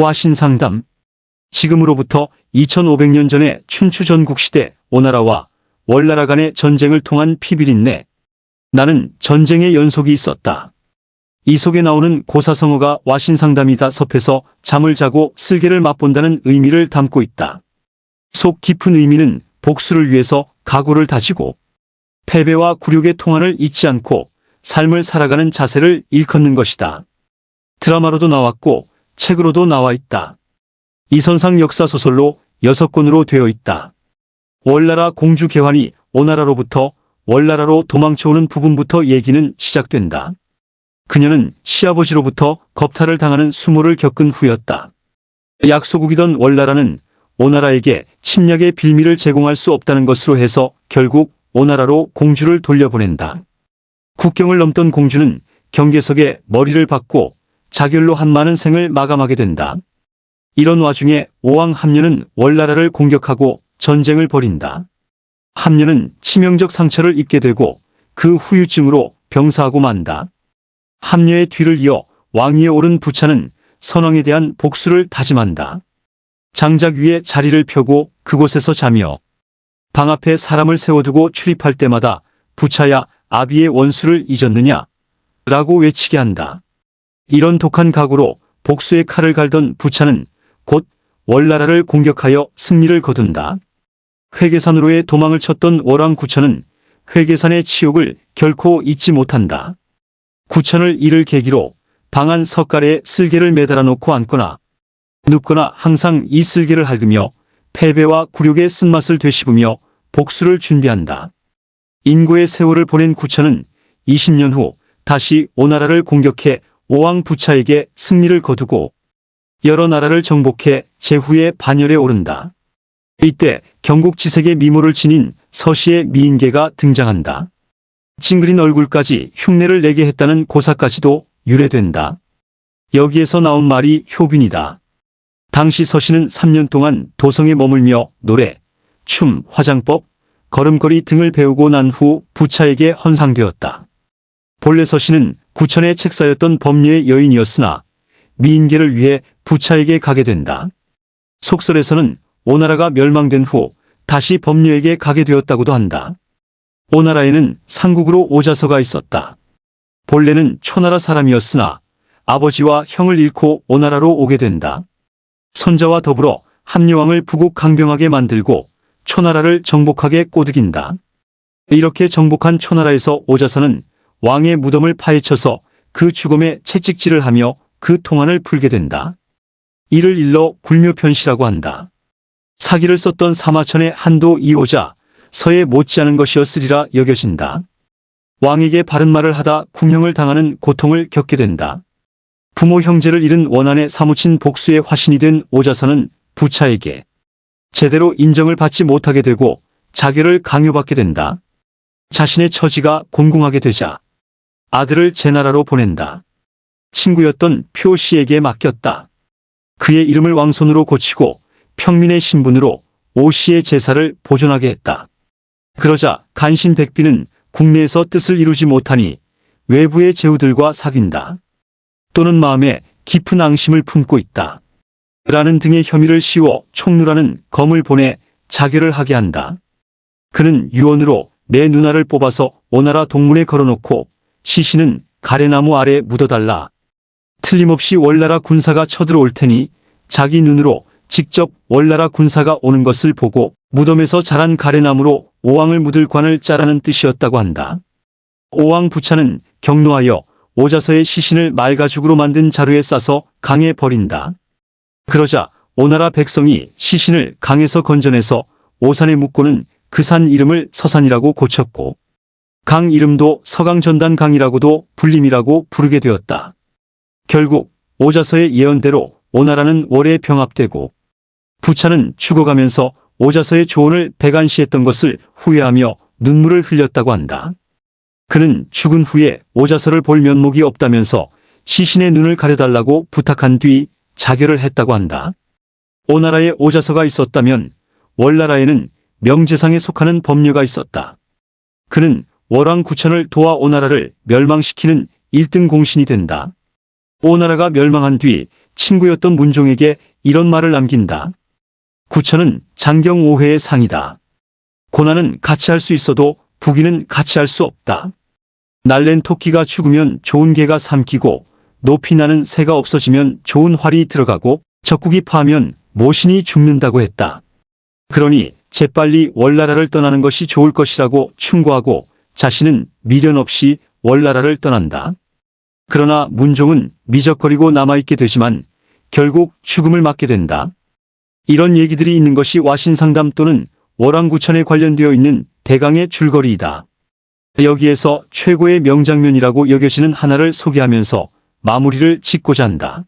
와신상담. 지금으로부터 2500년 전의 춘추 전국시대 오나라와 월나라 간의 전쟁을 통한 피비린내. 나는 전쟁의 연속이 있었다. 이 속에 나오는 고사성어가 와신상담이다 섭해서 잠을 자고 쓸개를 맛본다는 의미를 담고 있다. 속 깊은 의미는 복수를 위해서 각오를 다지고 패배와 굴욕의 통한을 잊지 않고 삶을 살아가는 자세를 일컫는 것이다. 드라마로도 나왔고 책으로도 나와 있다. 이선상 역사소설로 6권으로 되어 있다. 월나라 공주 개환이 오나라로부터 월나라로 도망쳐오는 부분부터 얘기는 시작된다. 그녀는 시아버지로부터 겁탈을 당하는 수모를 겪은 후였다. 약소국이던 월나라는 오나라에게 침략의 빌미를 제공할 수 없다는 것으로 해서 결국 오나라로 공주를 돌려보낸다. 국경을 넘던 공주는 경계석에 머리를 박고 자결로 한 많은 생을 마감하게 된다. 이런 와중에 오왕 함녀는 월나라를 공격하고 전쟁을 벌인다. 함녀는 치명적 상처를 입게 되고 그 후유증으로 병사하고 만다. 함녀의 뒤를 이어 왕위에 오른 부차는 선왕에 대한 복수를 다짐한다. 장작 위에 자리를 펴고 그곳에서 자며 방 앞에 사람을 세워두고 출입할 때마다 부차야 아비의 원수를 잊었느냐? 라고 외치게 한다. 이런 독한 각오로 복수의 칼을 갈던 부차는 곧 월나라를 공격하여 승리를 거둔다. 회계산으로의 도망을 쳤던 월왕 구천은 회계산의 치욕을 결코 잊지 못한다. 구천을 이를 계기로 방 안 석가래에 쓸개를 매달아 놓고 앉거나 눕거나 항상 이 쓸개를 핥으며 패배와 굴욕의 쓴맛을 되씹으며 복수를 준비한다. 인고의 세월을 보낸 구천은 20년 후 다시 오나라를 공격해 오왕 부차에게 승리를 거두고 여러 나라를 정복해 제후의 반열에 오른다. 이때 경국지색의 미모를 지닌 서시의 미인계가 등장한다. 찡그린 얼굴까지 흉내를 내게 했다는 고사까지도 유래된다. 여기에서 나온 말이 효빈이다. 당시 서시는 3년 동안 도성에 머물며 노래, 춤, 화장법, 걸음걸이 등을 배우고 난 후 부차에게 헌상되었다. 본래 서시는 구천의 책사였던 법녀의 여인이었으나 미인계를 위해 부차에게 가게 된다. 속설에서는 오나라가 멸망된 후 다시 법녀에게 가게 되었다고도 한다. 오나라에는 상국으로 오자서가 있었다. 본래는 초나라 사람이었으나 아버지와 형을 잃고 오나라로 오게 된다. 손자와 더불어 함녀왕을 부국 강병하게 만들고 초나라를 정복하게 꼬드긴다. 이렇게 정복한 초나라에서 오자서는 왕의 무덤을 파헤쳐서 그 죽음에 채찍질을 하며 그 통한을 풀게 된다. 이를 일러 굴묘편시라고 한다. 사기를 썼던 사마천의 한도 이오자 서에 못지않은 것이었으리라 여겨진다. 왕에게 바른 말을 하다 궁형을 당하는 고통을 겪게 된다. 부모 형제를 잃은 원한에 사무친 복수의 화신이 된 오자서는 부차에게 제대로 인정을 받지 못하게 되고 자결을 강요받게 된다. 자신의 처지가 곤궁하게 되자 아들을 제나라로 보낸다. 친구였던 표씨에게 맡겼다. 그의 이름을 왕손으로 고치고 평민의 신분으로 오씨의 제사를 보존하게 했다. 그러자 간신백비는 국내에서 뜻을 이루지 못하니 외부의 제후들과 사귄다. 또는 마음에 깊은 앙심을 품고 있다. 라는 등의 혐의를 씌워 총루라는 검을 보내 자결을 하게 한다. 그는 유언으로 내 누나를 뽑아서 오나라 동문에 걸어놓고 시신은 가래나무 아래 묻어달라. 틀림없이 월나라 군사가 쳐들어올 테니 자기 눈으로 직접 월나라 군사가 오는 것을 보고 무덤에서 자란 가래나무로 오왕을 묻을 관을 짜라는 뜻이었다고 한다. 오왕 부차는 경노하여 오자서의 시신을 말가죽으로 만든 자루에 싸서 강에 버린다. 그러자 오나라 백성이 시신을 강에서 건져내서 오산에 묻고는 그 산 이름을 서산이라고 고쳤고 강 이름도 서강전단강이라고도 불림이라고 부르게 되었다. 결국 오자서의 예언대로 오나라는 월에 병합되고 부차는 죽어가면서 오자서의 조언을 배관시했던 것을 후회하며 눈물을 흘렸다고 한다. 그는 죽은 후에 오자서를 볼 면목이 없다면서 시신의 눈을 가려달라고 부탁한 뒤 자결을 했다고 한다. 오나라에 오자서가 있었다면 월나라에는 명재상에 속하는 법녀가 있었다. 그는 월왕 구천을 도와 오나라를 멸망시키는 1등 공신이 된다. 오나라가 멸망한 뒤 친구였던 문종에게 이런 말을 남긴다. 구천은 장경 5회의 상이다. 고난은 같이 할 수 있어도 부귀는 같이 할 수 없다. 날랜 토끼가 죽으면 좋은 개가 삼키고 높이 나는 새가 없어지면 좋은 활이 들어가고 적국이 파하면 모신이 죽는다고 했다. 그러니 재빨리 월나라를 떠나는 것이 좋을 것이라고 충고하고 자신은 미련 없이 월나라를 떠난다. 그러나 문종은 미적거리고 남아있게 되지만 결국 죽음을 맞게 된다. 이런 얘기들이 있는 것이 와신상담 또는 월왕구천에 관련되어 있는 대강의 줄거리이다. 여기에서 최고의 명장면이라고 여겨지는 하나를 소개하면서 마무리를 짓고자 한다.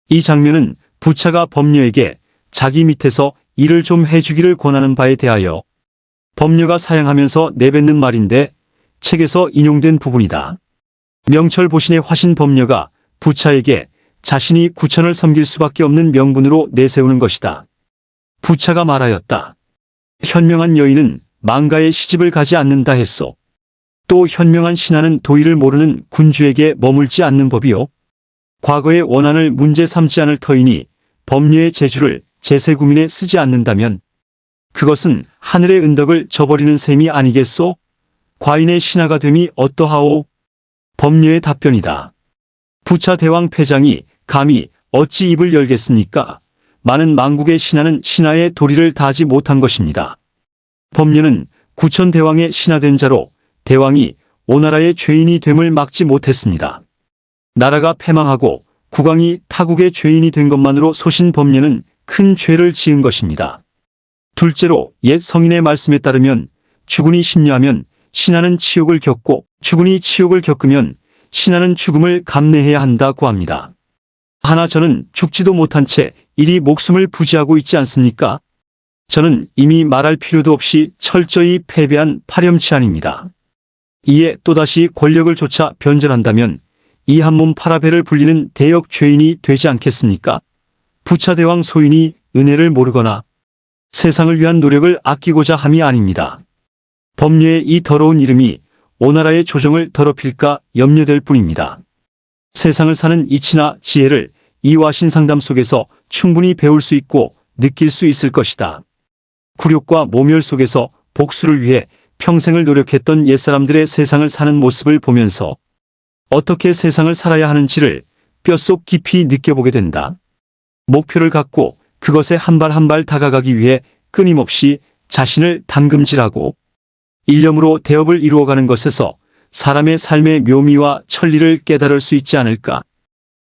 이 장면은 부차가 범녀에게 자기 밑에서 일을 좀 해주기를 권하는 바에 대하여 범녀가 사양하면서 내뱉는 말인데 책에서 인용된 부분이다. 명철보신의 화신 범녀가 부차에게 자신이 구천을 섬길 수밖에 없는 명분으로 내세우는 것이다. 부차가 말하였다. 현명한 여인은 망가에 시집을 가지 않는다 했소. 또 현명한 신하는 도의를 모르는 군주에게 머물지 않는 법이요. 과거의 원한을 문제 삼지 않을 터이니 범녀의 재주를 제세구민에 쓰지 않는다면 그것은 하늘의 은덕을 저버리는 셈이 아니겠소? 과인의 신하가 됨이 어떠하오? 범녀의 답변이다. 부차 대왕 패장이 감히 어찌 입을 열겠습니까? 많은 망국의 신하는 신하의 도리를 다하지 못한 것입니다. 범녀는 구천 대왕의 신하된 자로 대왕이 오나라의 죄인이 됨을 막지 못했습니다. 나라가 패망하고 국왕이 타국의 죄인이 된 것만으로 소신 범녀는 큰 죄를 지은 것입니다. 둘째로 옛 성인의 말씀에 따르면 주군이 심려하면 신하는 치욕을 겪고 주군이 치욕을 겪으면 신하는 죽음을 감내해야 한다고 합니다. 하나 저는 죽지도 못한 채 이리 목숨을 부지하고 있지 않습니까? 저는 이미 말할 필요도 없이 철저히 패배한 파렴치한입니다. 이에 또다시 권력을 좇아 변절한다면 이 한몸 파라배를 불리는 대역 죄인이 되지 않겠습니까? 부차대왕 소인이 은혜를 모르거나 세상을 위한 노력을 아끼고자 함이 아닙니다. 범녀의 이 더러운 이름이 오나라의 조정을 더럽힐까 염려될 뿐입니다. 세상을 사는 이치나 지혜를 이 와신상담 속에서 충분히 배울 수 있고 느낄 수 있을 것이다. 굴욕과 모멸 속에서 복수를 위해 평생을 노력했던 옛사람들의 세상을 사는 모습을 보면서 어떻게 세상을 살아야 하는지를 뼛속 깊이 느껴보게 된다. 목표를 갖고 그것에 한 발 한 발 다가가기 위해 끊임없이 자신을 담금질하고 일념으로 대업을 이루어가는 것에서 사람의 삶의 묘미와 천리를 깨달을 수 있지 않을까.